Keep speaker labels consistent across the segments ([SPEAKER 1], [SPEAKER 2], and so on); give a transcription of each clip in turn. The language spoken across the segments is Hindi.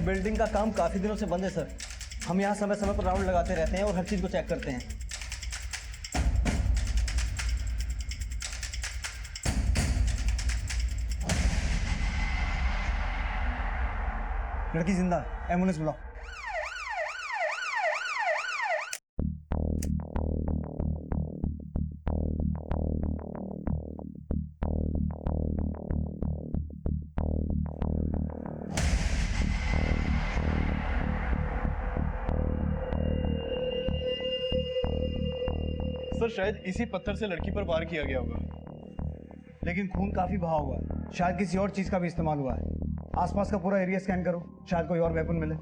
[SPEAKER 1] बिल्डिंग का काम काफी दिनों से बंद है सर। हम यहाँ समय समय पर राउंड लगाते रहते हैं और हर चीज को चेक करते हैं।
[SPEAKER 2] लड़की जिंदा है, एम्बुलेंस बुलाओ।
[SPEAKER 3] सर शायद इसी पत्थर से लड़की पर वार किया गया होगा।
[SPEAKER 2] लेकिन खून काफी बहा हुआ है, शायद किसी और चीज का भी इस्तेमाल हुआ है। आसपास का पूरा एरिया स्कैन करो, शायद कोई और वेपन मिले।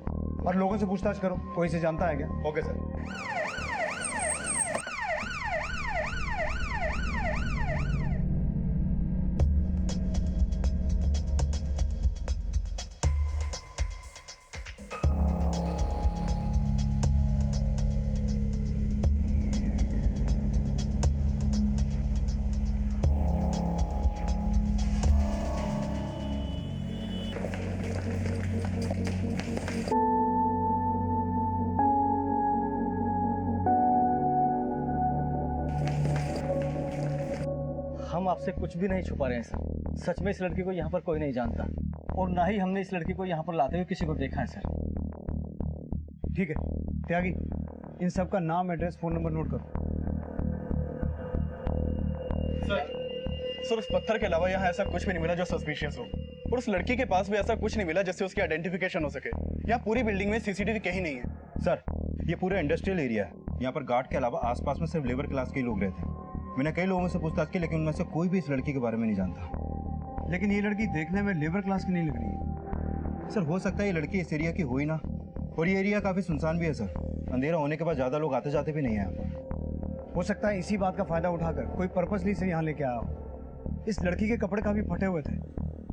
[SPEAKER 2] और लोगों से पूछताछ करो, कोई इसे जानता है क्या?
[SPEAKER 3] Okay sir.
[SPEAKER 1] हम आपसे कुछ भी नहीं छुपा रहे हैं सर। सच में इस लड़की को यहाँ पर कोई नहीं जानता और ना ही हमने इस लड़की को यहाँ पर लाते हुए किसी को देखा है सर।
[SPEAKER 2] ठीक है त्यागी, इन सब का नाम, एड्रेस, फोन नंबर नोट करो।
[SPEAKER 3] सर उस पत्थर के अलावा यहाँ ऐसा कुछ भी नहीं मिला जो सस्पिशियस हो, और उस लड़की के पास भी ऐसा कुछ नहीं मिला जिससे उसकी आइडेंटिफिकेशन हो सके। यहाँ पूरी बिल्डिंग में सीसीटीवी कहीं नहीं है।
[SPEAKER 4] सर ये पूरा इंडस्ट्रियल एरिया है, यहाँ पर गार्ड के अलावा आसपास में सिर्फ लेबर क्लास के ही लोग रहते हैं। मैंने कई लोगों से पूछताछ की लेकिन उनमें से कोई भी इस लड़की के बारे में नहीं जानता।
[SPEAKER 2] लेकिन ये लड़की देखने में लेबर क्लास की नहीं लग रही है।
[SPEAKER 4] सर हो सकता है ये लड़की इस एरिया की हो ही ना, और ये एरिया काफी सुनसान भी है सर। अंधेरा होने के बाद ज्यादा लोग आते जाते भी नहीं है यहाँ पर।
[SPEAKER 2] हो सकता है इसी बात का फायदा उठाकर कोई पर्पसली से यहाँ लेके आया हो। इस लड़की के कपड़े काफी फटे हुए थे,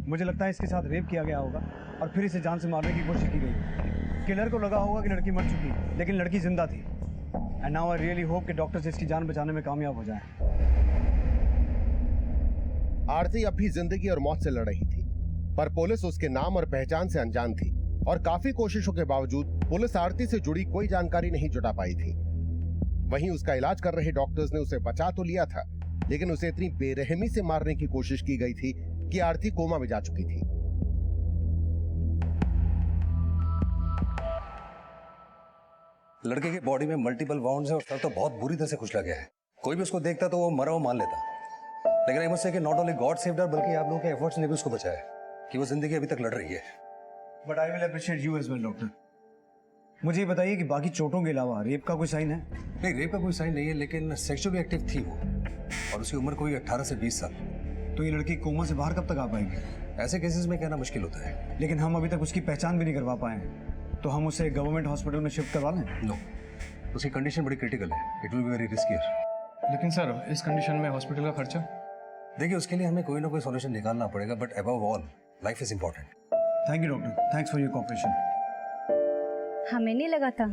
[SPEAKER 2] मुझे लगता है इसके साथ रेप किया गया होगा और फिर इसे जान से मारने की कोशिश की गई। किलर को लगा होगा कि लड़की मर चुकी है, लेकिन लड़की जिंदा थी। And now I really hope कि डॉक्टर्स इसकी जान बचाने में कामयाब हो जाएं।
[SPEAKER 5] आरती अब भी जिंदगी और मौत से लड़ रही थी, पर पुलिस उसके नाम और पहचान से अनजान थी और काफी कोशिशों के बावजूद पुलिस आरती से जुड़ी कोई जानकारी नहीं जुटा पाई थी। वहीं उसका इलाज कर रहे डॉक्टर्स ने उसे बचा तो लिया था, लेकिन उसे इतनी बेरहमी से मारने की कोशिश की गई थी कि आरती कोमा में जा चुकी थी।
[SPEAKER 6] लड़के की बॉडी में मल्टीपल वाउंड्स हैं और सर तो बहुत बुरी तरह से कुचला गया है। कोई भी उसको देखता तो वो मरा हुआ मान लेता। लेकिन आई मस्ट से कि नॉट ओनली गॉड सेव्ड हर, बल्कि आप लोगों के एफर्ट्स ने भी उसको बचाया कि वो जिंदगी अभी तक लड़ रही है।
[SPEAKER 2] But I will appreciate you as well doctor. मुझे ये बताइए कि बाकी चोटों के अलावा रेप का कोई साइन है?
[SPEAKER 6] नहीं, रेप का कोई साइन नहीं है, लेकिन सेक्सुअली एक्टिव थी वो और उसकी उम्र कोई 18 से 20 साल।
[SPEAKER 2] तो ये लड़की कोमा से बाहर कब तक आ पाएगी?
[SPEAKER 6] ऐसे केसेस में कहना मुश्किल होता है।
[SPEAKER 2] लेकिन हम अभी तक उसकी पहचान भी नहीं करवा पाए हैं, तो हम उसे गवर्नमेंट हॉस्पिटल में शिफ्ट करवा लें?
[SPEAKER 6] नो, उसकी कंडीशन बड़ी क्रिटिकल है। It will be very riskier.
[SPEAKER 3] लेकिन सर इस कंडीशन में हॉस्पिटल का खर्चा?
[SPEAKER 6] देखिए उसके लिए हमें कोई ना कोई सॉल्यूशन निकालना पड़ेगा, but above all life is important.
[SPEAKER 2] Thank you doctor, thanks for your cooperation.
[SPEAKER 7] हमें नहीं लगा था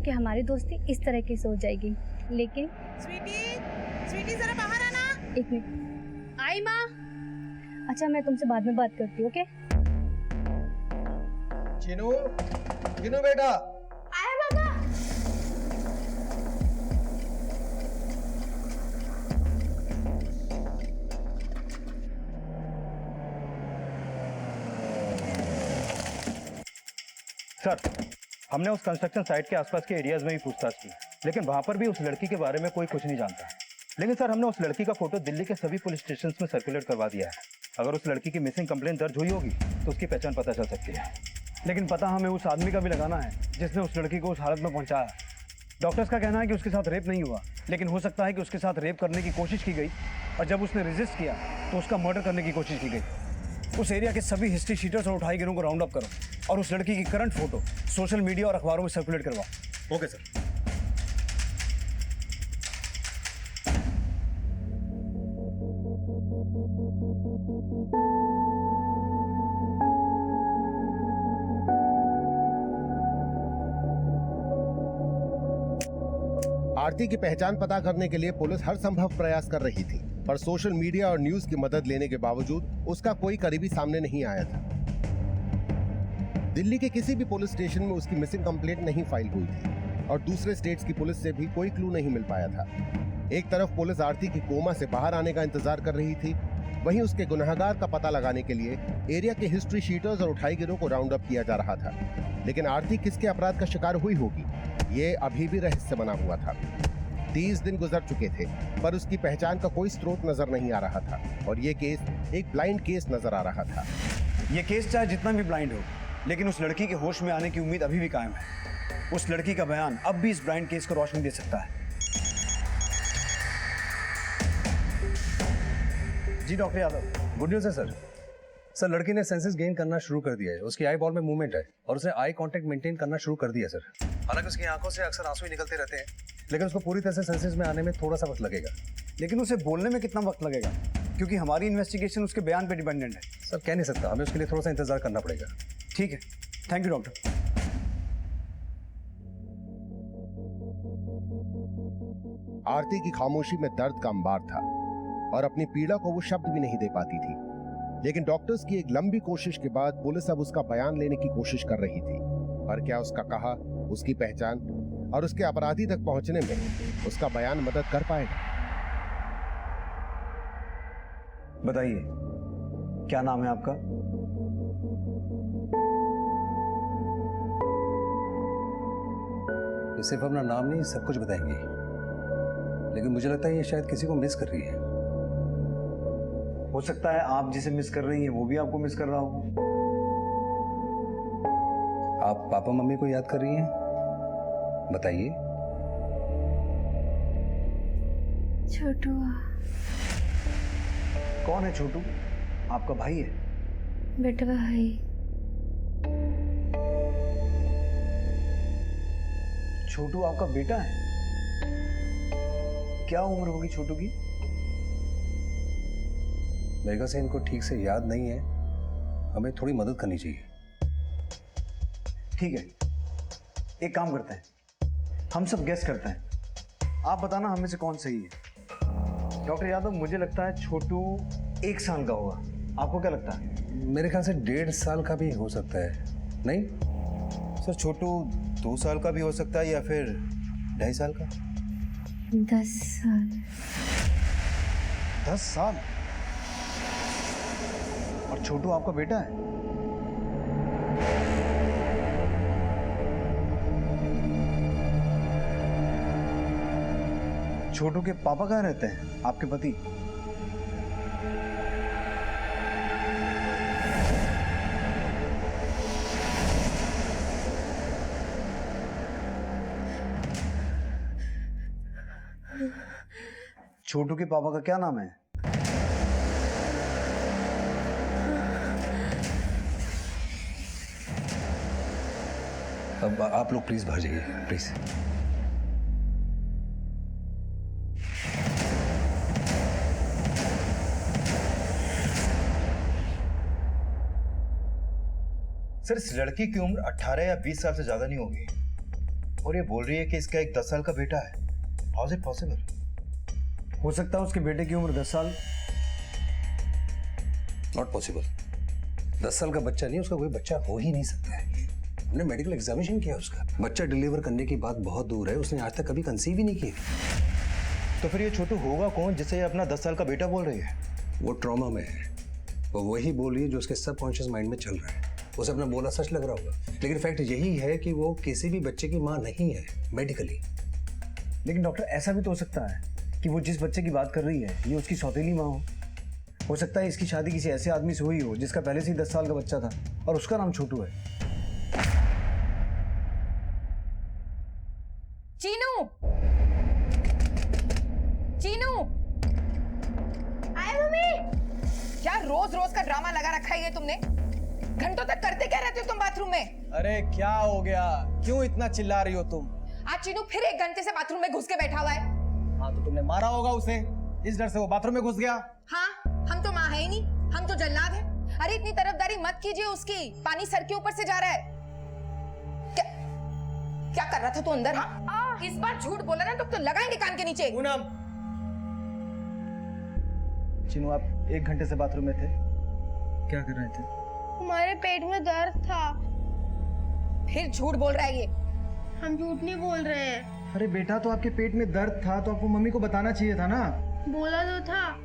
[SPEAKER 7] कि हमारी दोस्ती इस तरह की हो जाएगी, लेकिन
[SPEAKER 8] स्वीटी जरा बाहर आना।
[SPEAKER 7] एक मिनट। आई माँ। अच्छा मैं तुमसे बाद में बात करती हूँ, ओके?
[SPEAKER 1] चिनू, चिनू बेटा।
[SPEAKER 8] आया बाबा।
[SPEAKER 4] सर हमने उस कंस्ट्रक्शन साइट के आसपास के एरियाज में भी पूछताछ की, लेकिन वहां पर भी उस लड़की के बारे में कोई कुछ नहीं जानता। लेकिन सर हमने उस लड़की का फोटो दिल्ली के सभी पुलिस स्टेशन में सर्कुलेट करवा दिया है। अगर उस लड़की की मिसिंग कंप्लेंट दर्ज हुई होगी तो उसकी पहचान पता चल सकती है।
[SPEAKER 2] लेकिन पता हमें उस आदमी का भी लगाना है जिसने उस लड़की को उस हालत में पहुंचाया। डॉक्टर्स का कहना है कि उसके साथ रेप नहीं हुआ, लेकिन हो सकता है कि उसके साथ रेप करने की कोशिश की गई और जब उसने रेजिस्ट किया तो उसका मर्डर करने की कोशिश की गई। उस एरिया के सभी हिस्ट्री शीटर्स और उठाई गिरों को राउंड अप करो और उस लड़की की करंट फोटो सोशल मीडिया और अखबारों में सर्कुलेट करवाओ।
[SPEAKER 4] Okay sir.
[SPEAKER 5] आरती की पहचान पता करने के लिए पुलिस हर संभव प्रयास कर रही थी, पर सोशल मीडिया और न्यूज की मदद लेने के बावजूद उसका कोई करीबी सामने नहीं आया था। दिल्ली के किसी भी पुलिस स्टेशन में उसकी मिसिंग कंप्लेंट नहीं फाइल हुई थी और दूसरे स्टेट्स की पुलिस से भी कोई क्लू नहीं मिल पाया था। एक तरफ पुलिस आरती की कोमा से बाहर आने का इंतजार कर रही थी, वहीं उसके गुनहगार का पता लगाने के लिए एरिया के हिस्ट्री शीटर्स और उठाईगिरों को राउंड अप किया जा रहा था। लेकिन आरती किसके अपराध का शिकार हुई होगी, ये अभी भी रहस्य बना हुआ था। 30 दिन गुजर चुके थे पर उसकी पहचान का कोई स्रोत नजर नहीं आ रहा था और ये केस एक ब्लाइंड केस नजर आ रहा था।
[SPEAKER 2] ये केस चाहे जितना भी ब्लाइंड हो, लेकिन उस लड़की के होश में आने की उम्मीद अभी भी कायम है। उस लड़की का बयान अब भी इस ब्लाइंड केस को रोशनी दे सकता है। जी डॉक्टर यादव।
[SPEAKER 6] गुड न्यूज़ है सर। सर लड़की ने सेंसेस गेन करना शुरू कर दिया है, उसकी आई बॉल में मूवमेंट है और उसने आई कांटेक्ट मेंटेन करना शुरू कर दिया सर। हालांकि उसकी आंखों से अक्सर आंसू ही निकलते रहते हैं, लेकिन उसको पूरी तरह से सेंसेस में आने में थोड़ा सा वक्त लगेगा।
[SPEAKER 2] लेकिन उसे बोलने में कितना वक्त लगेगा, क्योंकि हमारी इन्वेस्टिगेशन उसके बयान पे डिपेंडेंट है।
[SPEAKER 6] सर कह नहीं सकता, हमें उसके लिए थोड़ा सा इंतजार करना पड़ेगा।
[SPEAKER 2] ठीक है, थैंक यू डॉक्टर।
[SPEAKER 5] आरती की खामोशी में दर्द का अंबार था और अपनी पीड़ा को वो शब्द भी नहीं दे पाती थी। लेकिन डॉक्टर्स की एक लंबी कोशिश के बाद पुलिस अब उसका बयान लेने की कोशिश कर रही थी। पर क्या उसका कहा, उसकी पहचान और उसके अपराधी तक पहुंचने में उसका बयान मदद कर पाएगा?
[SPEAKER 2] बताइए, क्या नाम है आपका?
[SPEAKER 6] ये सिर्फ अपना नाम नहीं, सब कुछ बताएंगे, लेकिन मुझे लगता है ये शायद किसी को मिस कर रही है।
[SPEAKER 2] हो सकता है आप जिसे मिस कर रही हैं वो भी आपको मिस कर रहा हो।
[SPEAKER 6] आप पापा मम्मी को याद कर रही हैं? बताइए।
[SPEAKER 7] छोटू।
[SPEAKER 2] कौन है छोटू? आपका भाई है?
[SPEAKER 7] बेटा भाई।
[SPEAKER 2] छोटू आपका बेटा है? क्या उम्र होगी छोटू की?
[SPEAKER 6] मेरे से इनको ठीक से याद नहीं है, हमें थोड़ी मदद करनी चाहिए।
[SPEAKER 2] ठीक है, एक काम करते हैं, हम सब गेस करते हैं, आप बताना हमें से कौन सही है। डॉक्टर यादव, मुझे लगता है छोटू 1 साल का होगा, आपको क्या लगता है?
[SPEAKER 6] मेरे ख्याल से 1.5 साल का भी हो सकता है। नहीं
[SPEAKER 4] सर, छोटू 2 साल का भी हो सकता है या फिर 2.5 साल का।
[SPEAKER 7] 10 साल।
[SPEAKER 2] 10 साल? और छोटू आपका बेटा है? छोटू के पापा कहाँ रहते हैं, आपके पति? छोटू के पापा का क्या नाम है?
[SPEAKER 6] अब आप लोग प्लीज बाहर जाइए, प्लीज।
[SPEAKER 4] सर, इस लड़की की उम्र 18 या 20 साल से ज्यादा नहीं होगी और ये बोल रही है कि इसका एक 10 साल का बेटा है। How is it possible?
[SPEAKER 2] हो सकता है उसके बेटे की उम्र 10 साल।
[SPEAKER 6] Not possible. 10 साल का बच्चा नहीं, उसका कोई बच्चा हो ही नहीं सकता है। हमने मेडिकल एग्जामिनेशन किया उसका, बच्चा डिलीवर करने की बात बहुत दूर है, उसने आज तक कभी कंसीव ही नहीं की।
[SPEAKER 4] तो फिर ये छोटू होगा कौन जिसे ये अपना 10 साल का बेटा बोल रही है?
[SPEAKER 6] वो ट्रॉमा में है, वो वही बोल रही है जो उसके सबकॉन्शियस माइंड में चल रहा है। उसे अपना बोला सच लग रहा होगा, लेकिन फैक्ट यही है कि वो किसी भी बच्चे की माँ नहीं है मेडिकली।
[SPEAKER 2] लेकिन डॉक्टर, ऐसा भी तो हो सकता है कि वो जिस बच्चे की बात कर रही है ये उसकी सौतेली माँ हो सकता है इसकी शादी किसी ऐसे आदमी से हुई हो जिसका पहले से ही 10 साल का बच्चा था और उसका नाम छोटू है।
[SPEAKER 8] चीनू, चीनू, आए मम्मी। क्या रोज रोज का ड्रामा लगा रखा है ये तुमने? घंटों तक करते क्या रहते हो तुम बाथरूम में?
[SPEAKER 1] अरे क्या हो गया, क्यों इतना चिल्ला रही हो तुम?
[SPEAKER 8] आज चीनू फिर 1 घंटे से बाथरूम में घुस के बैठा हुआ है।
[SPEAKER 1] हाँ तो तुमने मारा होगा उसे, इस डर से वो बाथरूम में घुस गया।
[SPEAKER 8] हाँ, हम तो माँ है ही नहीं, हम तो जल्लाद हैं। अरे इतनी तरफदारी मत कीजिए उसकी, पानी सर के ऊपर से जा रहा है। क्या कर रहा था तू अंदर? हाँ, इस बार झूठ बोला ना तो लगाएंगे कान के नीचे।
[SPEAKER 1] पूनम, चिनू आप 1 घंटे से बाथरूम में थे, क्या कर रहे थे?
[SPEAKER 9] हमारे पेट में दर्द था
[SPEAKER 8] फिर झूठ बोल रहा है ये।
[SPEAKER 9] हम झूठ नहीं बोल रहे हैं।
[SPEAKER 2] अरे बेटा, तो आपके पेट में दर्द था तो आपको मम्मी को बताना चाहिए था ना।
[SPEAKER 9] बोला तो था,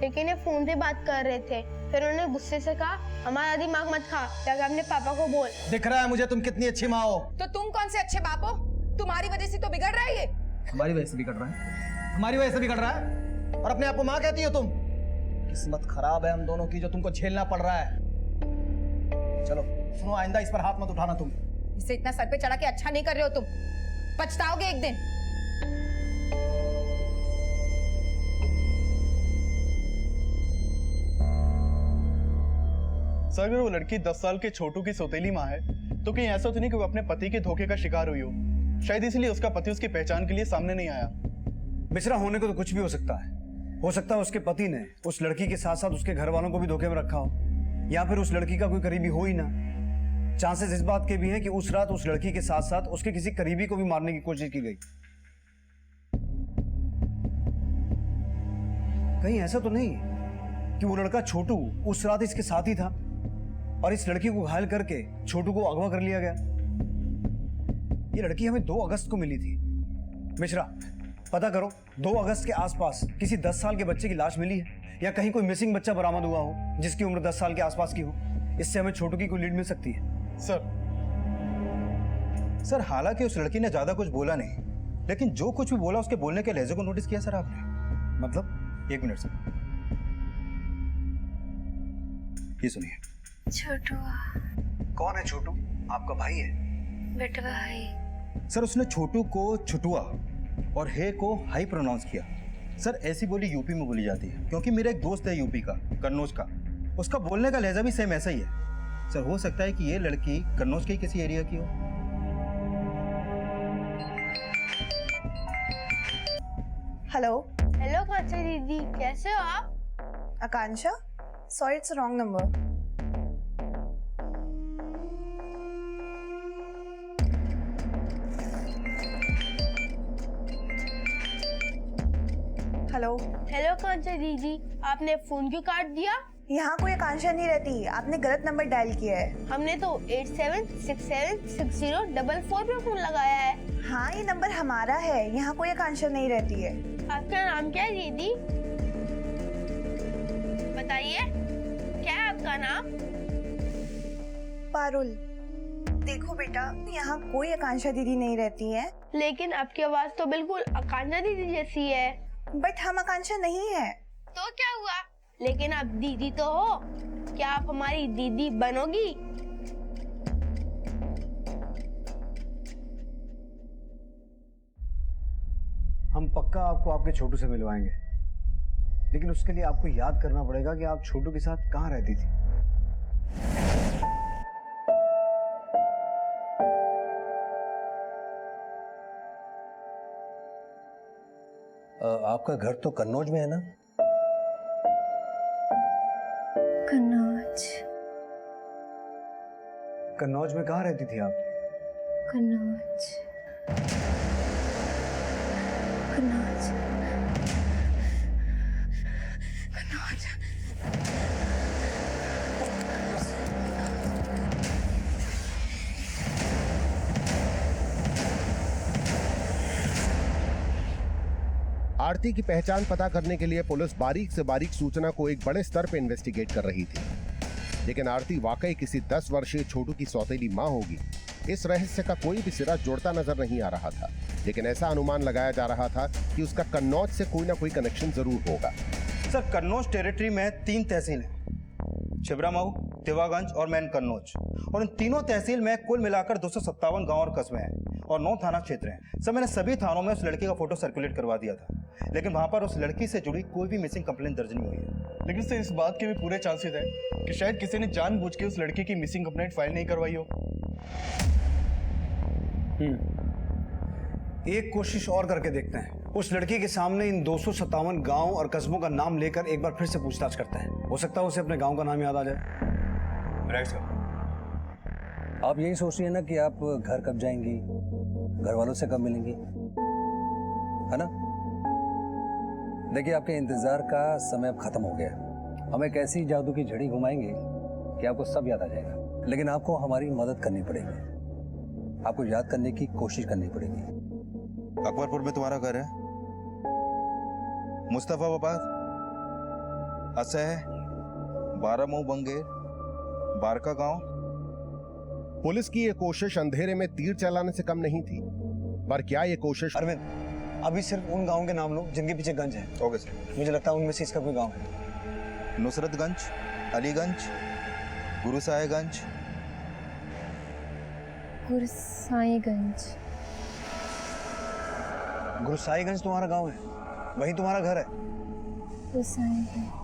[SPEAKER 9] लेकिन ये फोन पे बात कर रहे थे। फिर उन्होंने गुस्से से कहा हमारा दिमाग मत खा, जाके अपने पापा को बोल।
[SPEAKER 2] दिख रहा है मुझे तुम कितनी अच्छी माँ हो।
[SPEAKER 8] तो तुम कौन से अच्छे बाप हो? तुम्हारी वजह से तो बिगड़ रहा है ये।
[SPEAKER 1] हमारी वजह से बिगड़ रहा है।
[SPEAKER 2] हमारी वजह से बिगड़ रहा है और अपने आप को माँ कहती हो तुम। किस्मत खराब है हम दोनों की जो तुमको झेलना पड़ रहा है। चलो सुनो, आइंदा इस पर हाथ मत उठाना तुम।
[SPEAKER 8] इसे इतना सर पे चढ़ा के अच्छा नहीं कर रहे हो तुम, पछताओगे एक दिन।
[SPEAKER 3] सर अगर वो लड़की 10 साल के छोटू की सौतेली माँ है तो कहीं ऐसा तो नहीं कि वो अपने पति के धोखे का शिकार हुई हो? शायद इसलिए उसका पति उसकी पहचान के लिए सामने नहीं आया।
[SPEAKER 2] मिश्रा, होने को तो कुछ भी हो सकता है। हो सकता है उसके पति ने उस लड़की के साथ साथ उसके घर वालों को भी धोखे में रखा हो, या फिर उस लड़की का कोई करीबी हो ही ना। चांसेस इस बात के भी है कि उस रात उस लड़की के साथ साथ उसके किसी करीबी को भी मारने की कोशिश की गई। कहीं ऐसा तो नहीं कि वो लड़का छोटू उस रात इसके साथ ही था और इस लड़की को घायल करके छोटू को अगवा कर लिया गया। ये लड़की हमें 2 अगस्त को मिली थी। मिश्रा, पता करो 2 अगस्त के आसपास किसी 10 साल के बच्चे की लाश मिली है या कहीं कोई मिसिंग बच्चा बरामद हुआ हो जिसकी उम्र 10 साल के आसपास की हो। इससे हमें छोटू की कोई लीड मिल सकती है।
[SPEAKER 4] सर हालांकि उस लड़की ने ज्यादा कुछ बोला नहीं, लेकिन जो कुछ भी बोला उसके बोलने के लहजे को नोटिस किया सर आपने?
[SPEAKER 2] मतलब
[SPEAKER 4] 1 मिनट सर, ये सुनिए।
[SPEAKER 7] छोटू।
[SPEAKER 2] कौन है छोटू? आपका भाई है?
[SPEAKER 7] बेटा भाई।
[SPEAKER 4] सर उसने छोटू को छुटुआ और हे को हाई प्रोनाउंस किया। सर ऐसी बोली यूपी में बोली जाती है, क्योंकि मेरा एक दोस्त है यूपी का, कन्नौज का, उसका बोलने का लहजा भी सेम ऐसा ही है। सर हो सकता है कि ये लड़की कन्नौज के किसी एरिया की हो।
[SPEAKER 10] हेलो।
[SPEAKER 9] हेलो कांचा दीदी, कैसे हो आप?
[SPEAKER 10] Akanksha, sorry it's wrong number. Hello.
[SPEAKER 9] Hello Kancha दीदी, आपने फोन क्यों काट दिया?
[SPEAKER 10] यहाँ कोई आकांक्षा नहीं रहती, आपने गलत नंबर डायल किया है।
[SPEAKER 9] हमने तो 87676044 पे फोन लगाया है।
[SPEAKER 10] हाँ, ये नंबर हमारा है, यहाँ कोई आकांक्षा नहीं रहती है।
[SPEAKER 9] आपका नाम क्या है दीदी? बताइए, क्या है आपका नाम?
[SPEAKER 10] पारुल। देखो बेटा, यहाँ कोई आकांक्षा दीदी नहीं रहती है।
[SPEAKER 9] लेकिन आपकी आवाज तो बिल्कुल आकांक्षा दीदी जैसी है।
[SPEAKER 10] बट हम आकांक्षा नहीं है।
[SPEAKER 9] तो क्या हुआ? लेकिन आप दीदी तो हो, क्या आप हमारी दीदी बनोगी?
[SPEAKER 2] हम पक्का आपको आपके छोटू से मिलवाएंगे, लेकिन उसके लिए आपको याद करना पड़ेगा कि आप छोटू के साथ कहाँ रहती थी।
[SPEAKER 6] आपका घर तो कन्नौज में है ना?
[SPEAKER 7] कन्नौज।
[SPEAKER 2] कन्नौज में कहाँ रहती थी आप?
[SPEAKER 7] कन्नौज। कन्नौज। कन्नौज।
[SPEAKER 5] आरती की पहचान पता करने के लिए पुलिस बारीक से बारीक सूचना को एक बड़े स्तर पर इन्वेस्टिगेट कर रही थी, लेकिन आरती वाकई किसी 10 वर्षीय छोटू की सौतेली मां होगी, इस रहस्य का कोई भी सिरा जुड़ता नजर नहीं आ रहा था। लेकिन ऐसा अनुमान लगाया जा रहा था कि उसका कन्नौज से कोई ना कोई कनेक्शन जरूर होगा।
[SPEAKER 4] सर कन्नौज टेरिटरी में 3 तहसील हैं, छिबरामऊ, तिवागंज और मैन कन्नौज, और इन तीनों तहसील में कुल मिलाकर 257 गांव और कस्बे हैं और 9 थाना क्षेत्र हैं। सर मैंने सभी थानों में उस लड़की का फोटो सर्कुलेट करवा दिया था, लेकिन वहां पर उस लड़की से जुड़ी कोई भी मिसिंग कंप्लेंट दर्ज नहीं हुई है।
[SPEAKER 3] लेकिन सर इस बात के भी पूरे चांसेस है कि शायद किसी ने जानबूझ के उस लड़की की मिसिंग कंप्लेंट फाइल नहीं करवाई हो।
[SPEAKER 2] एक कोशिश और करके देखते हैं। उस लड़की के सामने इन 257 गांव और कस्बों का नाम लेकर एक बार फिर से पूछताछ करते हैं। हो सकता है उसे अपने गांव का नाम याद आ जाए।
[SPEAKER 6] Right sir. आप यही सोच रही है ना कि आप घर कब जाएंगी, घर वालों से कब मिलेंगी, है ना? देखिए आपके इंतजार का समय अब खत्म हो गया। हम एक ऐसी जादू की झड़ी घुमाएंगे कि आपको सब याद आ जाएगा, लेकिन आपको हमारी मदद करनी पड़ेगी। आपको याद करने की कोशिश करनी पड़ेगी।
[SPEAKER 11] अकबरपुर में तुम्हारा घर है? मुस्तफाबाद, असह, बारामऊ, बंगेर, बारका गांव।
[SPEAKER 5] पुलिस की ये कोशिश अंधेरे में तीर चलाने से कम नहीं थी, पर क्या ये कोशिश
[SPEAKER 2] अरविंद, अभी सिर्फ उन गांवों के नाम लो जिनके पीछे गंज है।
[SPEAKER 11] Okay sir.
[SPEAKER 2] मुझे लगता है उनमें से इसका कोई गांव है।
[SPEAKER 11] नुसरतगंज, अलीगंज, गुरुसाहिबगंज।
[SPEAKER 7] गुरसाईगंज।
[SPEAKER 2] गुरुसाहिबगंज तुम्हारा गांव है, वही तुम्हारा घर है।
[SPEAKER 7] गुरसाईगंज।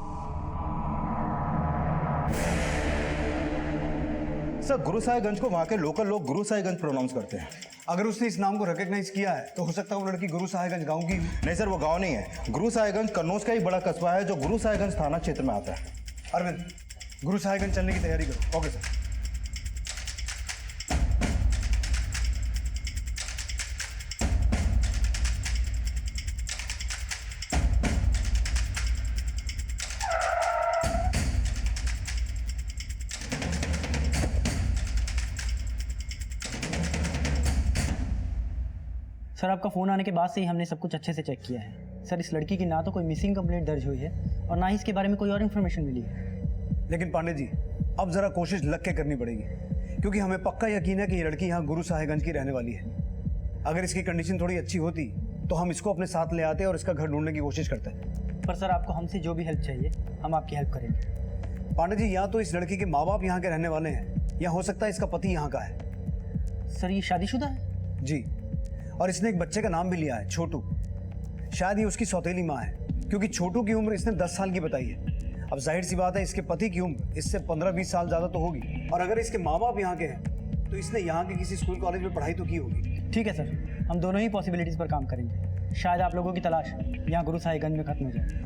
[SPEAKER 4] सर गुरुसाहिबगंज को वहाँ के लोकल लोग गुरुसाहिबगंज प्रोनाउंस करते हैं।
[SPEAKER 2] अगर उसने इस नाम को रिकॉग्नाइज किया है तो हो सकता है वो लड़की गुरुसाहिबगंज गांव की।
[SPEAKER 4] नहीं सर, वो गांव नहीं है। गुरुसाहिबगंज कन्नौज का ही बड़ा कस्बा है जो गुरुसाहिबगंज थाना क्षेत्र में आता है।
[SPEAKER 2] अरविंद, गुरुसाहिबगंज चलने की तैयारी करो।
[SPEAKER 4] Okay sir.
[SPEAKER 1] सर आपका फ़ोन आने के बाद से ही हमने सब कुछ अच्छे से चेक किया है। सर इस लड़की की ना तो कोई मिसिंग कंप्लेंट दर्ज हुई है और ना ही इसके बारे में कोई और इन्फॉर्मेशन मिली है।
[SPEAKER 2] लेकिन पांडे जी, अब जरा कोशिश लग के करनी पड़ेगी, क्योंकि हमें पक्का यकीन है कि ये लड़की यहाँ गुरुसाहिबगंज की रहने वाली है। अगर इसकी कंडीशन थोड़ी अच्छी होती तो हम इसको अपने साथ ले आते और इसका घर ढूंढने की कोशिश करते।
[SPEAKER 1] पर सर आपको हमसे जो भी हेल्प चाहिए हम आपकी हेल्प करेंगे।
[SPEAKER 2] पांडे जी, या तो इस लड़की के माँ बाप यहाँ के रहने वाले हैं या हो सकता है इसका पति यहाँ का है।
[SPEAKER 1] सर ये शादीशुदा है?
[SPEAKER 2] जी, और इसने एक बच्चे का नाम भी लिया है, छोटू। शायद ये उसकी सौतेली माँ है, क्योंकि छोटू की उम्र इसने 10 साल की बताई है। अब जाहिर सी बात है इसके पति की उम्र इससे 15-20 साल ज़्यादा तो होगी, और अगर इसके माँ बाप यहाँ के हैं तो इसने यहाँ के किसी स्कूल कॉलेज में पढ़ाई तो की होगी।
[SPEAKER 1] ठीक है सर, हम दोनों ही पॉसिबिलिटीज़ पर काम करेंगे। शायद आप लोगों की तलाश यहाँ गुरुसाहिबगंज में खत्म हो जाए।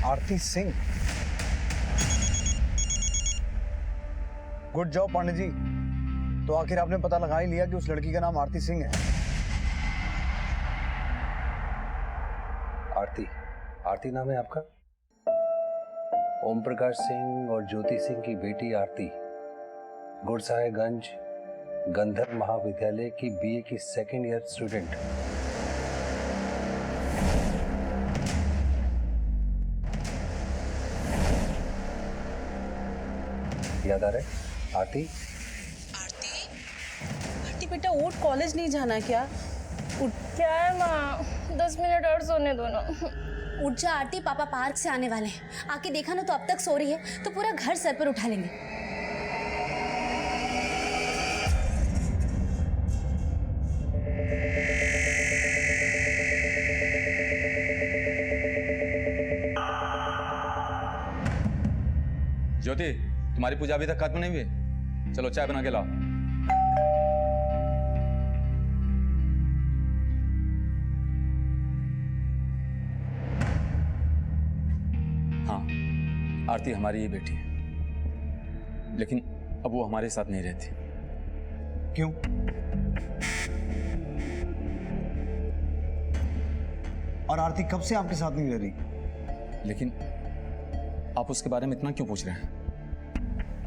[SPEAKER 2] आरती सिंह। Good job Pandey ji. तो आखिर आपने पता लगा ही लिया कि उस लड़की का नाम आरती सिंह है।
[SPEAKER 6] आरती नाम है आपका? ओम प्रकाश सिंह और ज्योति सिंह की बेटी आरती गुरसाहिबगंज गंधर्व महाविद्यालय की बीए की सेकेंड ईयर स्टूडेंट। याद आ रहा है? आरती
[SPEAKER 10] बेटा उठ, कॉलेज नहीं जाना क्या?
[SPEAKER 9] क्या है माँ, 10 मिनट और सोने दो ना।
[SPEAKER 7] उठ जा आरती, पापा पार्क से आने वाले हैं। आके देखा ना तो अब तक सो रही है तो पूरा घर सर पर उठा लेंगे।
[SPEAKER 12] ज्योति, तुम्हारी पूजा अभी तक खत्म नहीं हुई? चलो चाय बना के लाओ। हाँ, आरती हमारी ही बेटी है, लेकिन अब वो हमारे साथ नहीं रहती।
[SPEAKER 2] क्यों? और आरती कब से आपके साथ नहीं रह रही?
[SPEAKER 12] लेकिन आप उसके बारे में इतना क्यों पूछ रहे हैं?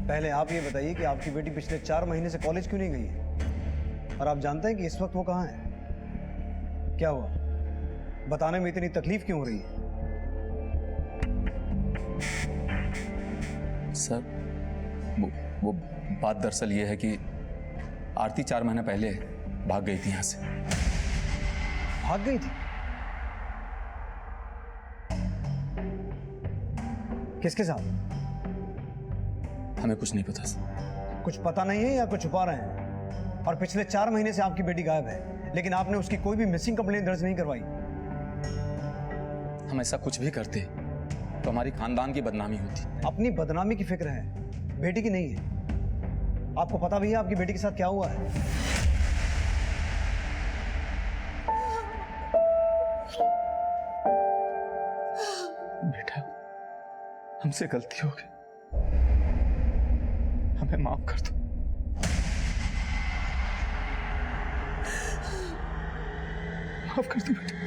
[SPEAKER 2] पहले आप ये बताइए कि आपकी बेटी पिछले 4 महीने से कॉलेज क्यों नहीं गई है? और आप जानते हैं कि इस वक्त वो कहाँ है? क्या हुआ? बताने में इतनी तकलीफ क्यों हो रही है?
[SPEAKER 12] सर वो बात दरअसल ये है कि आरती 4 महीने पहले भाग गई थी यहाँ से।
[SPEAKER 2] भाग गई थी? किसके साथ?
[SPEAKER 12] हमें कुछ नहीं पता सर।
[SPEAKER 2] कुछ पता नहीं है या कुछ छुपा रहे हैं? और पिछले 4 महीने से आपकी बेटी गायब है, लेकिन आपने उसकी कोई भी मिसिंग कंप्लेंट दर्ज नहीं करवाई।
[SPEAKER 12] हम ऐसा कुछ भी करते तो हमारी खानदान की बदनामी होती।
[SPEAKER 2] अपनी बदनामी की फिक्र है, बेटी की नहीं है। आपको पता भी है आपकी बेटी के साथ क्या हुआ है?
[SPEAKER 12] बेटा, हमसे गलती हो गई, हमें माफ कर दो। माफ कर दो बेटा।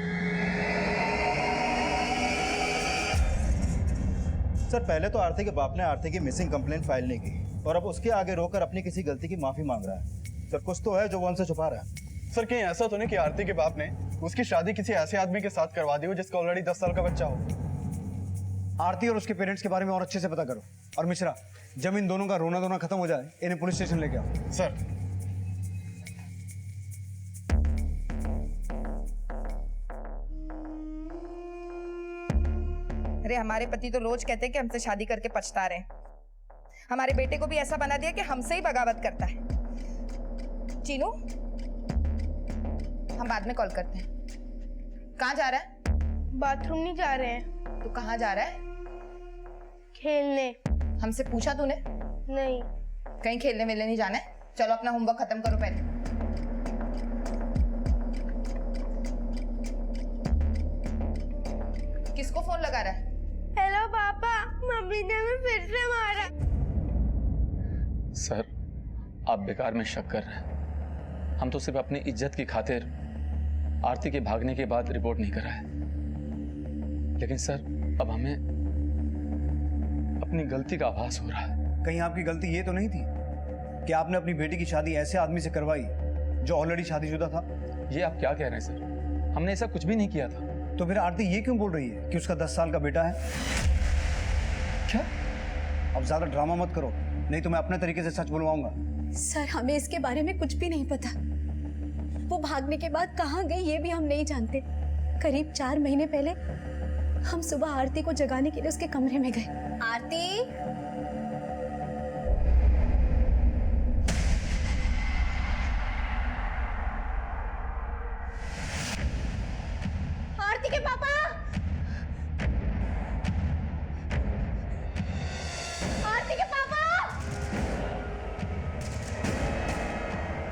[SPEAKER 11] सर पहले तो आरती के बाप ने आरती की मिसिंग कंप्लेंट फाइल नहीं की और अब उसके आगे रोकर अपनी किसी गलती की माफी मांग रहा है। सर कुछ तो है जो वो उनसे छुपा रहा है।
[SPEAKER 3] सर कहीं ऐसा तो नहीं कि आरती के बाप ने उसकी शादी किसी ऐसे आदमी के साथ करवा दी हो जिसका ऑलरेडी 10 साल का बच्चा हो?
[SPEAKER 2] आरती और उसके पेरेंट्स के बारे में और अच्छे से पता करो। और मिश्रा, जब इन दोनों का रोना धोना खत्म हो जाए इन्हें पुलिस स्टेशन लेके आओ।
[SPEAKER 3] सर
[SPEAKER 8] अरे हमारे पति तो रोज कहते हैं कि हमसे शादी करके पछता रहे हैं। हमारे बेटे को भी ऐसा बना दिया कि हमसे ही बगावत करता है। चीनू, हम बाद में कॉल करते हैं। कहाँ जा रहा है?
[SPEAKER 9] बाथरूम नहीं जा रहे हैं।
[SPEAKER 8] तू कहाँ जा रहा है?
[SPEAKER 9] खेलने।
[SPEAKER 8] हमसे पूछा तूने?
[SPEAKER 9] नहीं।
[SPEAKER 8] कहीं खेलने वेलने नहीं जाना है? चलो अपना होमवर्क खत्म करो पहले। किसको फोन लगा रहा है?
[SPEAKER 9] हेलो पापा, मम्मी ने हमें फिर से मारा।
[SPEAKER 12] सर, आप बेकार में शक कर रहे हैं। हम तो सिर्फ अपनी इज्जत की खातिर आरती के भागने के बाद रिपोर्ट नहीं करा है। लेकिन सर, अब हमें अपनी गलती का आभास हो रहा है।
[SPEAKER 2] कहीं आपकी गलती ये तो नहीं थी कि आपने अपनी बेटी की शादी ऐसे आदमी से करवाई जो ऑलरेडी शादीशुदा था?
[SPEAKER 12] ये आप क्या कह रहे हैं सर? हमने ऐसा कुछ भी नहीं किया था।
[SPEAKER 2] तो फिर आरती ये क्यों बोल रही है कि उसका 10 साल का बेटा है?
[SPEAKER 12] क्या?
[SPEAKER 2] अब ज्यादा ड्रामा मत करो, नहीं तो मैं अपने तरीके से सच बुलवाऊंगा।
[SPEAKER 7] सर, हमें इसके बारे में कुछ भी नहीं पता। वो भागने के बाद कहाँ गई ये भी हम नहीं जानते। करीब 4 महीने पहले हम सुबह आरती को जगाने के लिए उसके कमरे में गए। आरती, आरती के पापा, आरती के पापा,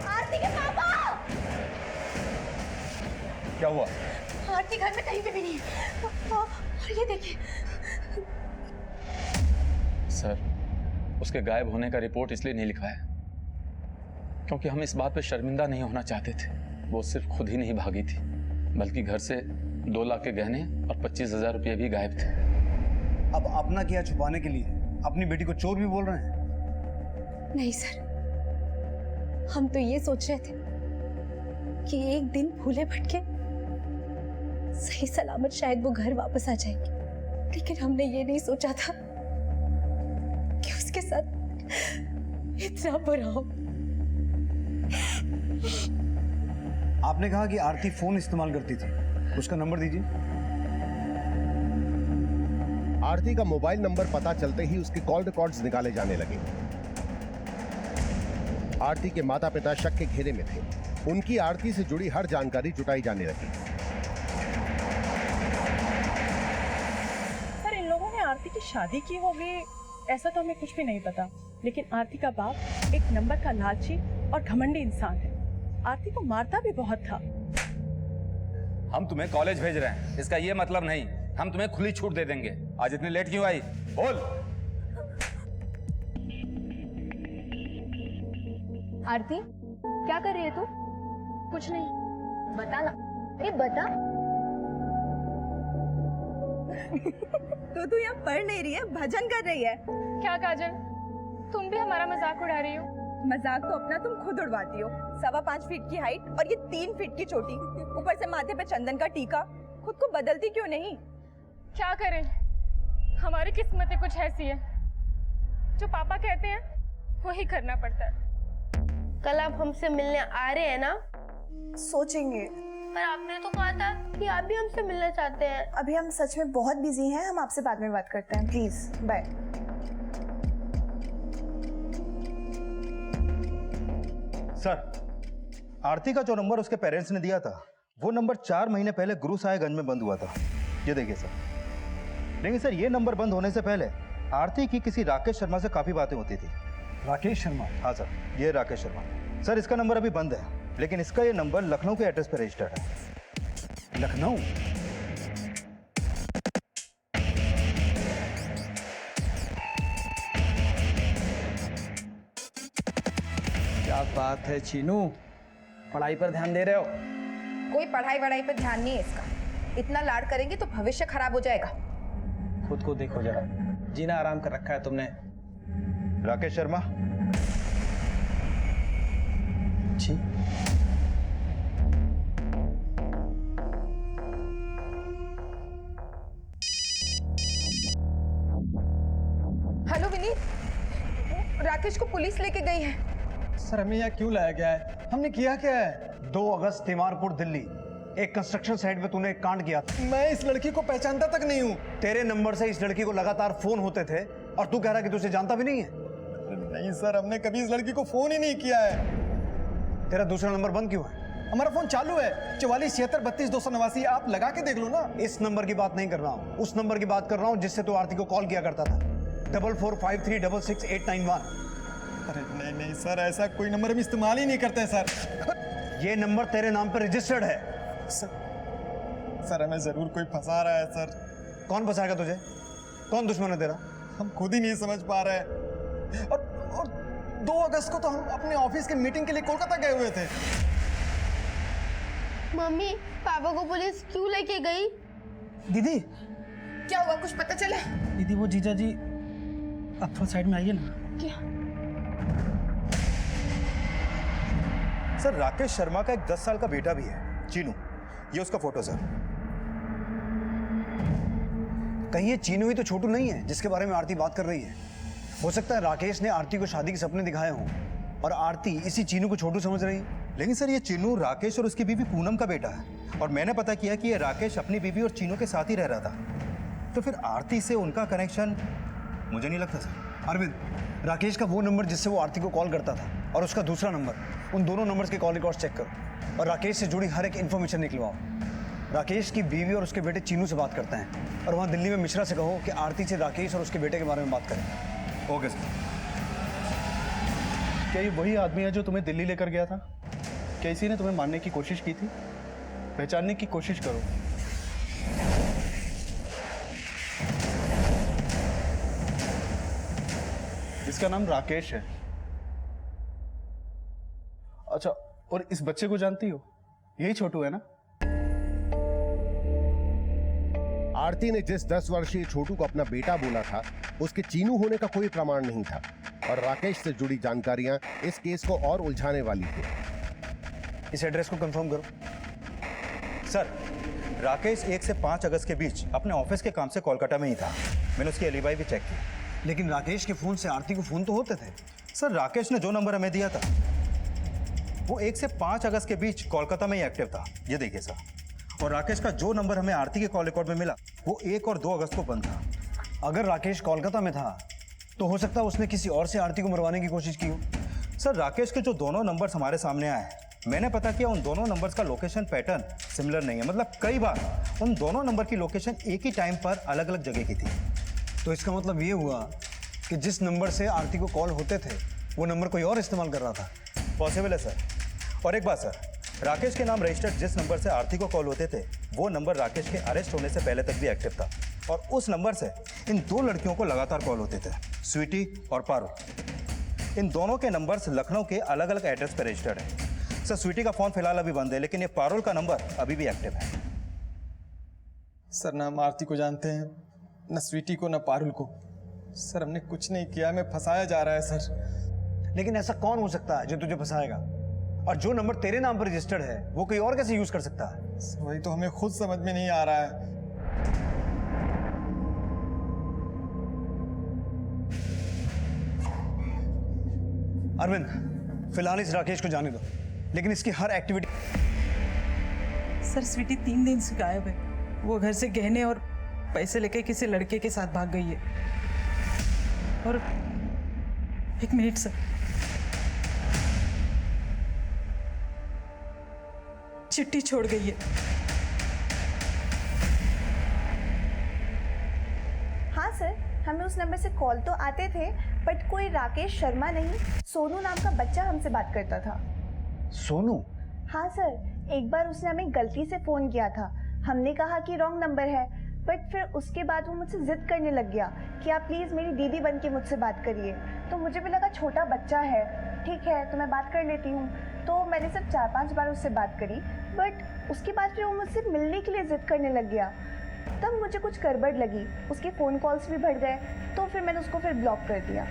[SPEAKER 7] आरती के पापा।
[SPEAKER 12] क्या हुआ?
[SPEAKER 7] आरती घर में कहीं पे भी नहीं है। और ये देखिए
[SPEAKER 12] सर, उसके गायब होने का रिपोर्ट इसलिए नहीं लिखवाया क्योंकि हम इस बात पे शर्मिंदा नहीं होना चाहते थे। वो सिर्फ खुद ही नहीं भागी थी, बल्कि घर से 2 लाख के गहने और 25,000 रुपये भी गायब थे।
[SPEAKER 2] अब अपना किया छुपाने के लिए अपनी बेटी को चोर भी बोल रहे हैं?
[SPEAKER 7] नहीं सर, हम तो ये सोच रहे थे कि एक दिन भूले भटके सही सलामत शायद वो घर वापस आ जाएगी, लेकिन हमने ये नहीं सोचा था कि उसके साथ इतना बुरा हो।
[SPEAKER 2] आपने कहा कि आरती फोन इस्तेमाल करती थी, उसका नंबर दीजिए।
[SPEAKER 5] आरती का मोबाइल नंबर पता चलते ही उसके कॉल रिकॉर्ड्स निकाले जाने लगे। आरती के माता पिता शक के घेरे में थे। उनकी आरती से जुड़ी हर जानकारी जुटाई जाने लगी।
[SPEAKER 13] सर, इन लोगों ने आरती की शादी की होगी ऐसा तो हमें कुछ भी नहीं पता, लेकिन आरती का बाप एक नंबर का लालची और घमंडी इंसान है। आरती को मारता भी बहुत था।
[SPEAKER 12] हम तुम्हें कॉलेज भेज रहे हैं, इसका ये मतलब नहीं हम तुम्हें खुली छूट दे देंगे। आज इतनी लेट क्यों आई? बोल।
[SPEAKER 7] आरती, क्या कर रही है तू? कुछ नहीं, बता ना। ए बता।
[SPEAKER 10] तो तू यहाँ पढ़ नहीं रही है, भजन कर रही है।
[SPEAKER 9] क्या काजल, तुम भी हमारा मजाक उड़ा रही हो?
[SPEAKER 10] मजाक तो अपना तुम खुद उड़वाती हो। 5.25 फीट की हाइट और ये 3 फीट की चोटी, ऊपर से माथे पे चंदन का टीका। खुद को बदलती क्यों नहीं?
[SPEAKER 9] क्या करें, हमारी किस्मतें कुछ ऐसी है, जो पापा कहते हैं वही करना पड़ता है। कल आप हमसे मिलने आ रहे हैं ना?
[SPEAKER 10] सोचेंगे।
[SPEAKER 9] पर आपने तो कहा था कि आप भी हमसे मिलना चाहते हैं।
[SPEAKER 10] अभी हम सच में बहुत बिजी हैं, हम आपसे बाद में बात करते हैं। Please bye.
[SPEAKER 11] सर, आरती का जो नंबर उसके पेरेंट्स ने दिया था वो नंबर 4 महीने पहले गुरु साहेबगंज में बंद हुआ था। ये देखिए सर। लेकिन सर ये नंबर बंद होने से पहले आरती की किसी राकेश शर्मा से काफ़ी बातें होती थी।
[SPEAKER 2] राकेश शर्मा?
[SPEAKER 11] हाँ सर, ये राकेश शर्मा। सर इसका नंबर अभी बंद है, लेकिन इसका ये नंबर लखनऊ के एड्रेस पर रजिस्टर्ड है।
[SPEAKER 2] लखनऊ?
[SPEAKER 1] क्या बात है चीनू, पढ़ाई पर ध्यान दे रहे हो?
[SPEAKER 8] कोई पढ़ाई वढ़ाई पर ध्यान नहीं है इसका। इतना लाड करेंगे तो भविष्य खराब हो जाएगा।
[SPEAKER 1] खुद को देखो जरा, जीना आराम कर रखा है तुमने।
[SPEAKER 11] राकेश शर्मा
[SPEAKER 1] जी।
[SPEAKER 8] हेलो विनीत, राकेश को पुलिस लेके गई है।
[SPEAKER 1] सर हमें यहाँ क्यों लाया गया है? हमने किया क्या है?
[SPEAKER 2] 2 अगस्त तिमारपुर दिल्ली, एक कंस्ट्रक्शन साइट में तूने एक कांड किया था।
[SPEAKER 1] मैं इस लड़की को पहचानता तक नहीं हूँ।
[SPEAKER 2] तेरे नंबर से इस लड़की को लगातार फोन होते थे और तू कह रहा कि तू उसे जानता भी नहीं है।
[SPEAKER 1] नहीं सर, हमने कभी इस लड़की को फोन ही नहीं किया है।
[SPEAKER 2] तेरा दूसरा नंबर बंद क्यों है?
[SPEAKER 1] हमारा फोन चालू है, 447632 आप लगा के देख लो ना।
[SPEAKER 2] इस नंबर की बात नहीं कर रहा हूँ, उस नंबर की बात कर रहा हूँ जिससे तू आरती को कॉल किया करता था, 4453666891।
[SPEAKER 1] अरे नहीं नहीं सर, ऐसा कोई नंबर हम इस्तेमाल ही नहीं करते सर।
[SPEAKER 2] ये नंबर तेरे नाम पर रजिस्टर्ड है।
[SPEAKER 1] सर हमें जरूर कोई फंसा रहा है सर।
[SPEAKER 2] कौन फंसाएगा तुझे? कौन दुश्मन है तेरा?
[SPEAKER 1] हम खुद ही नहीं समझ पा रहे हैं। और 2 अगस्त को तो हम अपने ऑफिस की मीटिंग के लिए कोलकाता गए हुए थे।
[SPEAKER 9] मम्मी, पापा को पुलिस क्यों लेके गई?
[SPEAKER 1] दीदी
[SPEAKER 8] क्या हुआ, कुछ पता चला?
[SPEAKER 1] दीदी वो जीजा जी, आप थोड़ा साइड में आइए ना।
[SPEAKER 8] क्या?
[SPEAKER 11] सर राकेश शर्मा का एक 10 साल का बेटा भी है, चीनू। ये उसका फोटो सर।
[SPEAKER 2] कहीं ये चीनू ही तो छोटू नहीं है जिसके बारे में आरती बात कर रही है? हो सकता है राकेश ने आरती को शादी के सपने दिखाए हों और आरती इसी चीनू को छोटू समझ रही है।
[SPEAKER 11] लेकिन सर ये चीनू राकेश और उसकी बीवी पूनम का बेटा है, और मैंने पता किया कि ये राकेश अपनी बीवी और चीनू के साथ ही रह रहा था। तो फिर आरती से उनका कनेक्शन मुझे नहीं लगता सर।
[SPEAKER 2] अरविंद, राकेश का वो नंबर जिससे वो आरती को कॉल करता था और उसका दूसरा नंबर, उन दोनों नंबर्स के कॉल रिकॉर्ड्स चेक करो और राकेश से जुड़ी हर एक इन्फॉर्मेशन निकलवाओ। राकेश की बीवी और उसके बेटे चीनू से बात करते हैं और वहाँ दिल्ली में मिश्रा से कहो कि आरती से राकेश और उसके बेटे के बारे में बात करें।
[SPEAKER 11] Okay sir.
[SPEAKER 3] क्या ये वही आदमी है जो तुम्हें दिल्ली लेकर गया था? क्या इसी ने तुम्हें मारने की कोशिश की थी? पहचानने की कोशिश करो। इसका नाम राकेश है। अच्छा, और इस बच्चे को जानती हो? यही छोटू है ना?
[SPEAKER 5] आरती ने जिस 10 वर्षीय छोटू को अपना बेटा बोला था, उसके चीनू होने का कोई प्रमाण नहीं था और राकेश से जुड़ी जानकारियां इस केस को और उलझाने वाली थी।
[SPEAKER 2] इस एड्रेस को कंफर्म करो।
[SPEAKER 11] सर राकेश 1 से 5 अगस्त के बीच अपने ऑफिस के काम से कोलकाता में ही था। मैंने उसकी एलिबाई भी चेक की।
[SPEAKER 2] लेकिन राकेश के फोन से आरती को फोन तो होते थे।
[SPEAKER 11] सर राकेश ने जो नंबर हमें दिया था वो 1 से 5 अगस्त के बीच कोलकाता में ही एक्टिव था। ये देखिए सर। और राकेश का जो नंबर हमें आरती के कॉल रिकॉर्ड में मिला वो 1 और 2 अगस्त को बंद था।
[SPEAKER 2] अगर राकेश कोलकाता में था तो हो सकता है उसने किसी और से आरती को मरवाने की कोशिश की हो।
[SPEAKER 11] सर राकेश के जो दोनों नंबर्स हमारे सामने आए, मैंने पता किया उन दोनों नंबर्स का लोकेशन पैटर्न सिमिलर नहीं है। मतलब कई बार उन दोनों नंबर की लोकेशन एक ही टाइम पर अलग अलग जगह की थी।
[SPEAKER 2] तो इसका मतलब ये हुआ कि जिस नंबर से आरती को कॉल होते थे वो नंबर कोई और इस्तेमाल कर रहा था।
[SPEAKER 11] पॉसिबल है सर। और एक बात सर, राकेश के नाम रजिस्टर्ड जिस नंबर से आरती को कॉल होते थे वो नंबर राकेश के अरेस्ट होने से पहले तक भी एक्टिव था और उस नंबर से इन 2 लड़कियों को लगातार कॉल होते थे, स्वीटी और पारुल। इन दोनों के नंबर्स लखनऊ के अलग अलग एड्रेस पर रजिस्टर्ड है। सर स्वीटी का फोन फिलहाल अभी बंद है, लेकिन ये पारुल का नंबर अभी भी एक्टिव है।
[SPEAKER 1] सर ना हम आरती को जानते हैं, न स्वीटी को, न पारुल को। सर हमने कुछ नहीं किया, हमें फंसाया जा रहा है सर।
[SPEAKER 2] लेकिन ऐसा कौन हो सकता है जो तुझे फंसाएगा? और जो नंबर तेरे नाम पर रजिस्टर्ड है वो कोई और कैसे यूज कर सकता है?
[SPEAKER 1] वही तो हमें खुद समझ में नहीं आ रहा है।
[SPEAKER 2] अरविंद, फिलहाल इस राकेश को जाने दो, लेकिन इसकी हर एक्टिविटी।
[SPEAKER 13] सर स्वीटी 3 दिन से गायब है। वो घर से गहने और पैसे लेके किसी लड़के के साथ भाग गई है। और 1 मिनट सर, चिट्ठी छोड़ गई है।
[SPEAKER 10] सर, हमें उस नंबर से कॉल तो आते थे, बट कोई राकेश शर्मा नहीं, सोनू नाम का बच्चा हमसे बात करता था।
[SPEAKER 2] सोनू?
[SPEAKER 10] हाँ सर, एक बार उसने हमें गलती से फ़ोन किया था। हमने कहा कि रॉन्ग नंबर है, बट फिर उसके बाद वो मुझसे ज़िद करने लग गया कि आप प्लीज़ मेरी दीदी बन के मुझसे बात करिए। तो मुझे भी लगा छोटा बच्चा है, ठीक है तो मैं बात कर लेती हूँ। तो मैंने सिर्फ 4-5 बार उससे बात करी, बट उसके बाद फिर वो मुझसे मिलने के लिए ज़िद करने लग गया। तब मुझे कुछ गड़बड़ लगी, उसके फ़ोन कॉल्स भी बढ़ गए, तो फिर मैंने उसको फिर ब्लॉक कर दिया।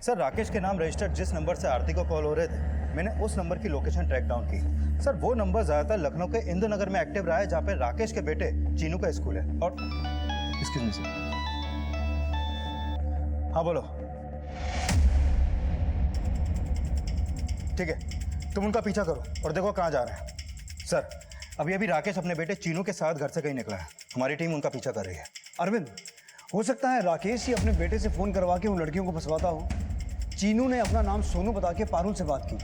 [SPEAKER 11] सर राकेश के नाम रजिस्टर्ड जिस नंबर से आरती को कॉल हो रहे थे, मैंने उस नंबर की लोकेशन ट्रैक डाउन की। सर वो नंबर ज़्यादातर लखनऊ के इंदु नगर में एक्टिव रहा है, जहाँ पे राकेश के बेटे चीनू का स्कूल है। और एक्सक्यूज मी सर। हाँ बोलो। ठीक है, तुम उनका पीछा करो और देखो कहाँ जा रहे हैं। सर अभी अभी राकेश अपने बेटे चीनू के साथ घर से कहीं निकला है, हमारी टीम उनका पीछा कर रही है।
[SPEAKER 2] अरविंद, हो सकता है राकेश ही अपने बेटे से फ़ोन करवा के उन लड़कियों को फंसवाता हो। चीनू ने अपना नाम सोनू बता के पारुल से बात की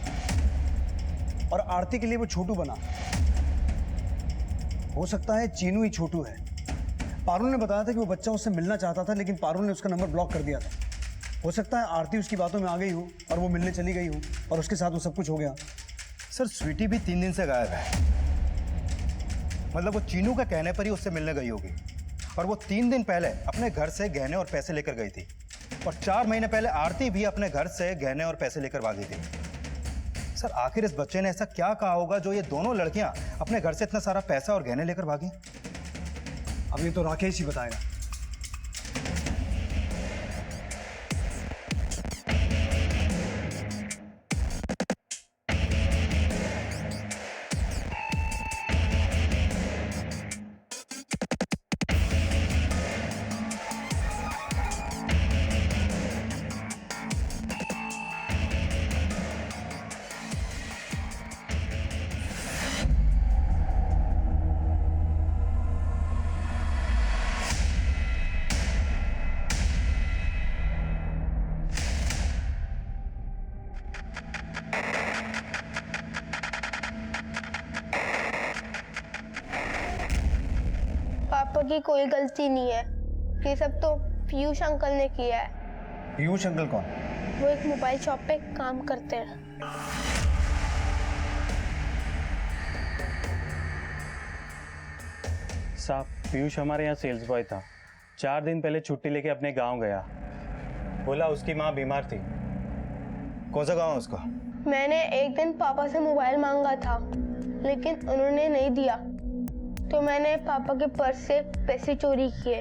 [SPEAKER 2] और आरती के लिए वो छोटू बना। हो सकता है चीनू ही छोटू है। पारुल ने बताया था कि वो बच्चा उससे मिलना चाहता था, लेकिन पारुल ने उसका नंबर ब्लॉक कर दिया था। हो सकता है आरती उसकी बातों में आ गई हो और वो मिलने चली गई हो और उसके साथ वो सब कुछ हो गया।
[SPEAKER 11] सर स्वीटी भी 3 दिन से गायब है, मतलब वो चीनू का कहने पर ही उससे मिलने गई होगी। और वो 3 दिन पहले अपने घर से गहने और पैसे लेकर गई थी, और 4 महीने पहले आरती भी अपने घर से गहने और पैसे लेकर भागी थी। सर आखिर इस बच्चे ने ऐसा क्या कहा होगा जो ये दोनों लड़कियां अपने घर से इतना सारा पैसा और गहने लेकर भागी?
[SPEAKER 2] अब ये तो राकेश ही बताएगा।
[SPEAKER 9] पापा की कोई गलती नहीं है, ये सब तो पीयूष अंकल ने किया है।
[SPEAKER 2] पीयूष अंकल कौन?
[SPEAKER 9] वो एक मोबाइल शॉप पे काम करते हैं।
[SPEAKER 14] साहब पीयूष हमारे यहाँ सेल्स बॉय था। 4 दिन पहले छुट्टी लेके अपने गांव गया, बोला उसकी माँ बीमार थी।
[SPEAKER 11] कौन सा गाँव है उसका?
[SPEAKER 9] मैंने एक दिन पापा से मोबाइल मांगा था, लेकिन उन्होंने नहीं दिया, तो मैंने पापा के पर्स से पैसे चोरी किए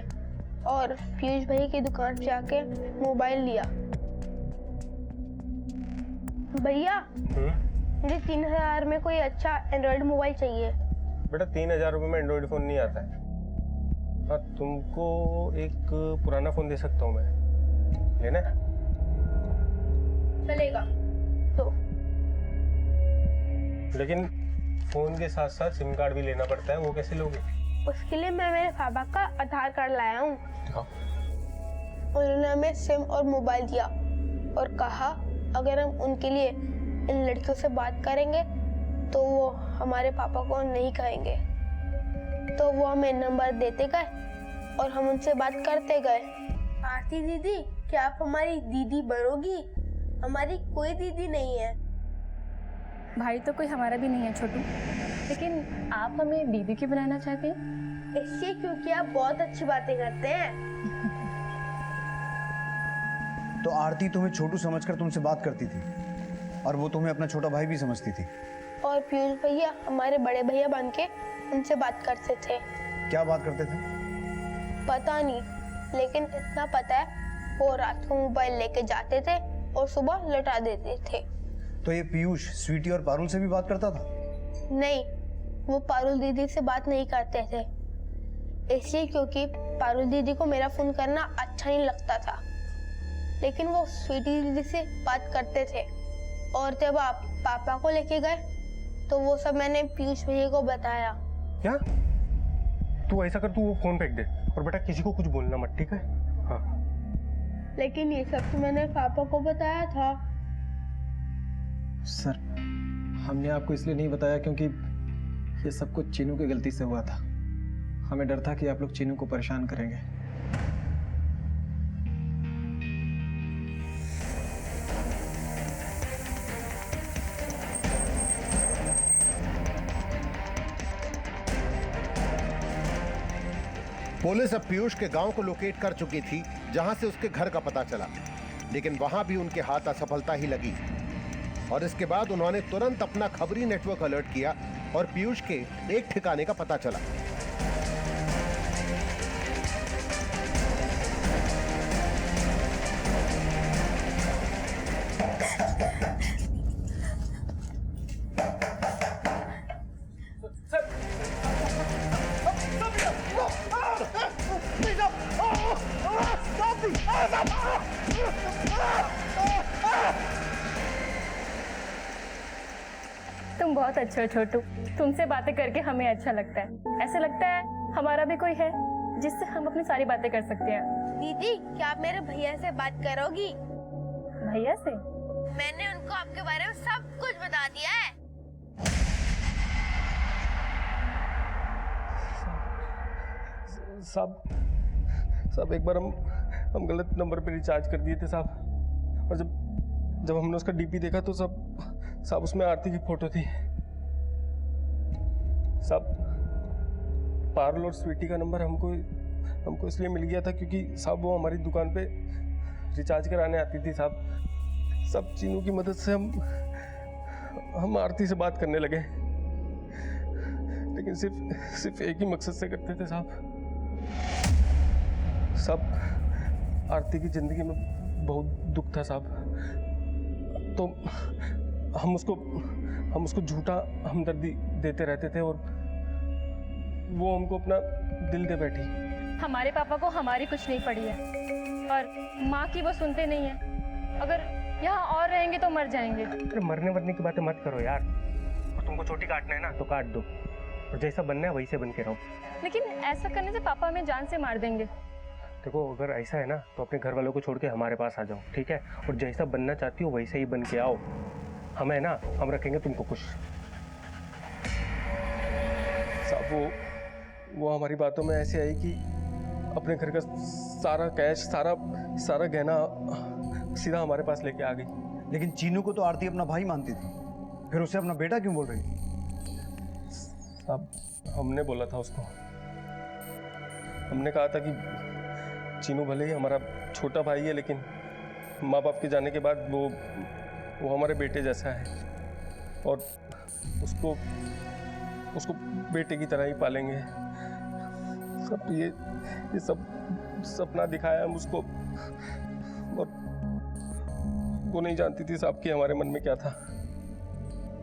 [SPEAKER 9] और पीयूष भाई की दुकान पे जाके मोबाइल लिया। भैया मुझे 3000 में कोई अच्छा एंड्रॉइड मोबाइल चाहिए।
[SPEAKER 15] बेटा 3000 रुपये में एंड्रॉइड फ़ोन नहीं आता है। हाँ तुमको एक पुराना फ़ोन दे सकता हूँ मैं, लेना है?
[SPEAKER 9] चलेगा तो।
[SPEAKER 15] लेकिन फ़ोन के साथ साथ सिम कार्ड भी लेना पड़ता है, वो कैसे लोगे?
[SPEAKER 9] उसके लिए मैं मेरे पापा का आधार कार्ड लाया हूँ।
[SPEAKER 15] दिखाओ।
[SPEAKER 9] उन्होंने हमें सिम और मोबाइल दिया और कहा अगर हम उनके लिए इन लड़कियों से बात करेंगे तो वो हमारे पापा को नहीं कहेंगे। तो वो हमें नंबर देते गए और हम उनसे बात करते गए। आरती दीदी, क्या आप हमारी दीदी बनोगी? हमारी कोई दीदी नहीं है।
[SPEAKER 7] भाई तो कोई हमारा भी नहीं है छोटू, लेकिन आप हमें दीदी की बनाना चाहते हैं?
[SPEAKER 9] इसलिए क्योंकि आप बहुत अच्छी बातें करते हैं।
[SPEAKER 2] तो आरती तुम्हें छोटू समझकर तुमसे बात करती थी और वो तुम्हें अपना छोटा भाई भी समझती थी।
[SPEAKER 9] और पीयूष भैया हमारे बड़े भैया बन के उनसे बात करते थे।
[SPEAKER 2] क्या बात करते थे?
[SPEAKER 9] पता नहीं, लेकिन इतना पता है वो रात को मोबाइल लेके जाते थे और सुबह लौटा देते थे।
[SPEAKER 2] तो ये पीयूष स्वीटी और पारुल से भी बात करता था?
[SPEAKER 9] नहीं, वो पारुल दीदी से बात नहीं करते थे, इसलिए क्योंकि पारुल दीदी को मेरा फोन करना अच्छा नहीं लगता था। लेकिन वो स्वीटी दीदी से बात करते थे। और जब आप पापा को लेके गए तो वो सब मैंने पीयूष भैया को बताया।
[SPEAKER 15] क्या? तू ऐसा कर, तू वो फोन फेंक दे और बेटा किसी को कुछ बोलना मत, ठीक है? हाँ।
[SPEAKER 9] लेकिन ये सब तो मैंने पापा को बताया था।
[SPEAKER 1] सर हमने आपको इसलिए नहीं बताया क्योंकि ये सब कुछ चीनू की गलती से हुआ था। हमें डर था कि आप लोग चीनू को परेशान करेंगे।
[SPEAKER 5] पुलिस अब पीयूष के गांव को लोकेट कर चुकी थी जहां से उसके घर का पता चला, लेकिन वहां भी उनके हाथ असफलता ही लगी। और इसके बाद उन्होंने तुरंत अपना खबरी नेटवर्क अलर्ट किया और पीयूष के एक ठिकाने का पता चला।
[SPEAKER 7] तुम बहुत अच्छे हो छोटू, तुमसे बातें करके हमें अच्छा लगता है। ऐसा लगता है हमारा भी कोई है जिससे हम अपनी सारी बातें कर सकते हैं।
[SPEAKER 9] दीदी, क्या आप मेरे भैया से बात करोगी?
[SPEAKER 7] भैया से?
[SPEAKER 9] मैंने उनको आपके बारे में सब कुछ बता दिया है।
[SPEAKER 15] साहब एक बार हम गलत नंबर पे रिचार्ज कर दिए थे साहब, और जब हमने उसका डीपी देखा तो साहब उसमें आरती की फोटो थी। साहब पारुल और स्वीटी का नंबर हमको इसलिए मिल गया था क्योंकि साहब वो हमारी दुकान पे रिचार्ज कराने आती थी साहब। सब चीनू की मदद से हम आरती से बात करने लगे, लेकिन सिर्फ एक ही मकसद से करते थे साहब। आरती की जिंदगी में बहुत दुख था साहब, तो हम उसको झूठा हमदर्दी देते रहते थे और वो हमको अपना दिल दे बैठी।
[SPEAKER 7] हमारे पापा को हमारी कुछ नहीं पड़ी है और माँ की वो सुनते नहीं है। अगर यहाँ और रहेंगे तो मर जाएंगे।
[SPEAKER 15] अरे मरने वरने की बातें मत करो यार, और तुमको चोटी काटना है ना तो काट दो, और जैसा बनना है वैसे बन के रहो।
[SPEAKER 7] लेकिन ऐसा करने से पापा हमें जान से मार देंगे।
[SPEAKER 15] देखो अगर ऐसा है ना तो अपने घर वालों को छोड़ के हमारे पास आ जाओ, ठीक है? और जैसा बनना चाहती हो वैसे ही बन के आओ। हमें ना, हम रखेंगे तुमको खुश। साहब वो हमारी बातों में ऐसे आई कि अपने घर का सारा कैश, सारा गहना सीधा हमारे पास लेके आ गई।
[SPEAKER 2] लेकिन चीनू को तो आरती अपना भाई मानती थी, फिर उसे अपना बेटा क्यों बोल रही?
[SPEAKER 15] साहब हमने बोला था उसको, हमने कहा था कि चीनू भले ही हमारा छोटा भाई है, लेकिन माँ बाप के जाने के बाद वो हमारे बेटे जैसा है और उसको बेटे की तरह ही पालेंगे। सब ये सब सपना दिखाया हम उसको, और वो नहीं जानती थी साहब कि हमारे मन में क्या था।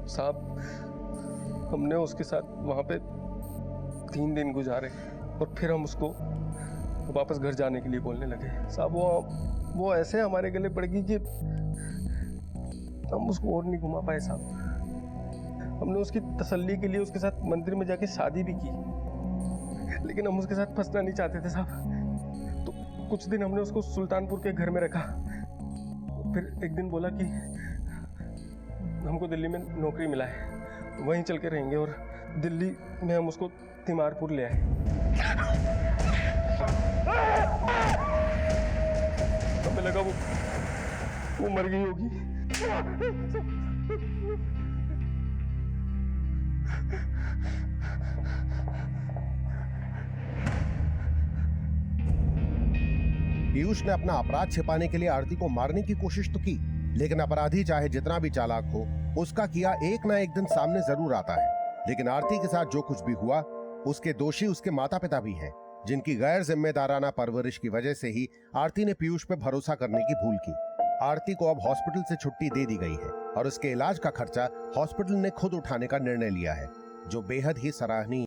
[SPEAKER 15] साहब हमने उसके साथ वहाँ पे 3 दिन गुजारे और फिर हम उसको वापस घर जाने के लिए बोलने लगे। साहब वो ऐसे हमारे गले पड़ गई कि हम उसको और नहीं घुमा पाए साहब। हमने उसकी तसल्ली के लिए उसके साथ मंदिर में जाके शादी भी की, लेकिन हम उसके साथ फंसना नहीं चाहते थे साहब। तो कुछ दिन हमने उसको सुल्तानपुर के घर में रखा, फिर एक दिन बोला कि हमको दिल्ली में नौकरी मिला है, वहीं चल के रहेंगे, और दिल्ली में हम उसको तिमारपुर ले आए। हमें लगा वो मर गई होगी।
[SPEAKER 5] पीयूष ने अपना अपराध छिपाने के लिए आरती को मारने की कोशिश तो की, लेकिन अपराधी चाहे जितना भी चालाक हो, उसका किया एक ना एक दिन सामने जरूर आता है। लेकिन आरती के साथ जो कुछ भी हुआ, उसके दोषी उसके माता पिता भी हैं, जिनकी गैर जिम्मेदाराना परवरिश की वजह से ही आरती ने पीयूष पे भरोसा करने की भूल की। आरती को अब हॉस्पिटल से छुट्टी दे दी गई है और उसके इलाज का खर्चा हॉस्पिटल ने खुद उठाने का निर्णय लिया है, जो बेहद ही सराहनीय